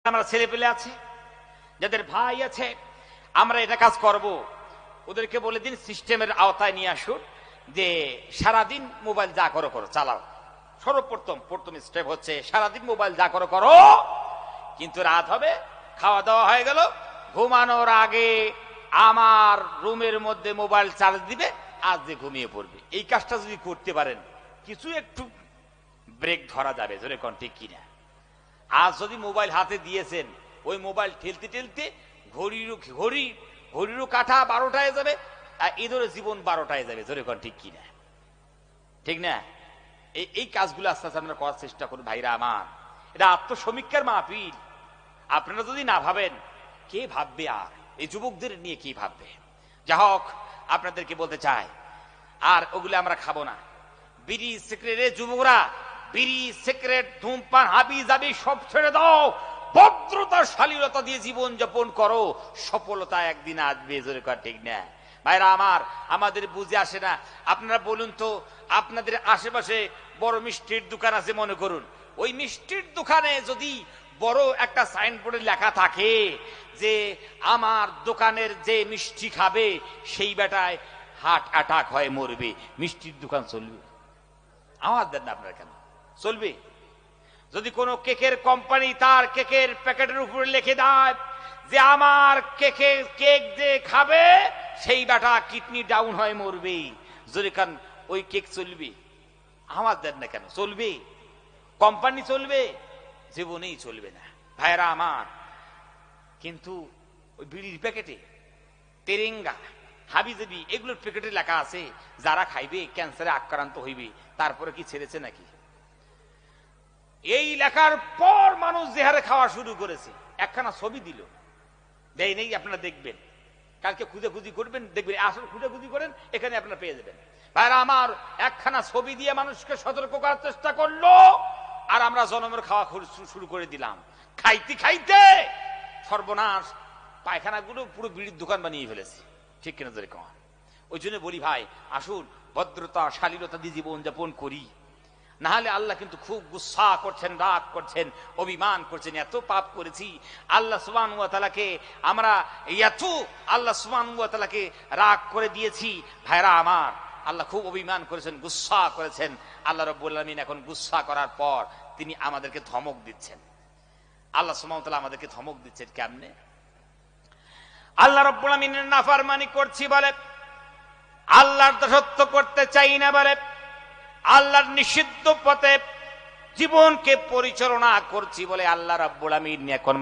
আমরা ছেলে পেলে আছে, যাদের ভাই আছে, আমরা এটা কাজ করব। ওদেরকে বলে দিন সিস্টেমের আওতায় নিয়ে আসুন, যে সারাদিন মোবাইল যা করো করো চালাও। প্রথম স্টেপ হচ্ছে সারাদিন মোবাইল যা করো করো, কিন্তু রাত হবে, খাওয়া দাওয়া হয়ে গেল, ঘুমানোর আগে আমার রুমের মধ্যে মোবাইল চার্জ দিবে, আজ যে ঘুমিয়ে পড়বে। এই কাজটা যদি করতে পারেন কিছু একটু ব্রেক ধরা যাবে, জোরে কোন ঠিক কিনা? আজ যদি মোবাইল হাতে দিয়েছেন, ওই মোবাইল ঠেলতে ঠেলতে ঘড়িরও কাঠা 12টায় যাবে, আর এদের জীবন 12টায় যাবে, জোরে কোন ঠিক কিনা? ঠিক না? এই কাজগুলো আস্তে আস্তে আমরা করার চেষ্টা করুন ভাইরা আমার। এটা আত্মসমীক্ষার মাহফিল। আপনারা যদি না ভাবেন, কে ভাববে? আর এই যুবকদের নিয়ে কি ভাববে? যা হোক, আপনাদেরকে বলতে চাই, আর ওগুলো আমরা খাবো না। বিড়ি সিগারেট, যুবকরা বিড়ি সিগারেট ধূমপান হাবি জাবি সব ছেড়ে দাও, ভদ্রতা শালীনতা দিয়ে জীবন যাপন করো, সফলতা একদিন আসবে, জোরে কথা ঠিক না? ভাইরা আমার, আমাদের বুঝে আসে না। আপনারা বলুন তো, আপনাদের আশেপাশে বড় মিষ্টির দোকান আছে মনে করুন, ওই মিষ্টির দোকানে যদি বড় একটা সাইনবোর্ডে লেখা থাকে যে আমার দোকানের যে মিষ্টি খাবে সেই বেটায় হার্ট অ্যাটাক হয়ে মরবে, মিষ্টির দোকান চলবে? আওয়াজ দেন না আপনারা, কেন চলবে? যদি কোনো কেকের কোম্পানি তার কেকের প্যাকেটের উপরে লিখে দেয় যে আমার কেক যে খাবে সেই বেটা কিডনি ডাউন হয়ে মরবে, যদি কান ওই কেক চলবে? আওয়াজ দেন না কেন? চলবে? কোম্পানি চলবে? জীবনেই চলবে না ভাইরা আমার। কিন্তু ওই বিড়ির প্যাকেটে তেরেঙ্গা হাবিজাবি এগুলোর প্যাকেটে লেখা আছে যারা খাইবে ক্যান্সারে আক্রান্ত হইবে। তারপরে কি ছেড়েছে নাকি? এই লেখার পর মানুষ যে হারে খাওয়া শুরু করেছে, একখানা ছবি দিল, দেয় নেই, আপনারা দেখবেন, কালকে খুঁজে করবেন, দেখবেন আসল খুঁজে করেন, এখানে আপনারা পেয়ে যাবেন। ভাইরা আমার, একখানা ছবি দিয়ে মানুষকে সতর্ক করার চেষ্টা করলো, আর আমরা জনমের খাওয়া শুরু করে দিলাম। খাইতে খাইতে সর্বনাশ, পায়খানাগুলো পুরো বিড়ির দোকান বানিয়ে ফেলেছে, ঠিক কিনা ধরে কম? ওই জন্য বলি ভাই, আসুন ভদ্রতা শালীনতা দিয়ে জীবন যাপন করি, না হলে আল্লাহ কিন্তু খুব গুসা করছেন, রাগ করছেন, অভিমান করছেন। এত পাপ করেছি আল্লাহ সুবহানাহু ওয়া তাআলাকে, আমরা আল্লাহ সুবহানাহু ওয়া তাআলাকে রাগ করে দিয়েছি ভাইরা আমার। আল্লাহ খুব অভিমান করেছেন, গুসা করেছেন। আল্লাহ রাব্বুল আলামিন এখন গুসা করার পর তিনি আমাদেরকে ধমক দিচ্ছেন। আল্লাহ সুবহানাহু ওয়া তাআলা আমাদেরকে ধমক দিচ্ছেন কেমনে? আল্লাহ রাব্বুল আলামিনের নাফরমানি করছি বলে, আল্লাহর দাসত্ব করতে চাই না বলে, আল্লাহর নিষিদ্ধ পথে জীবনকে পরিচালনা করছি বলে আল্লাহ রাব্বুল আলামিন এখন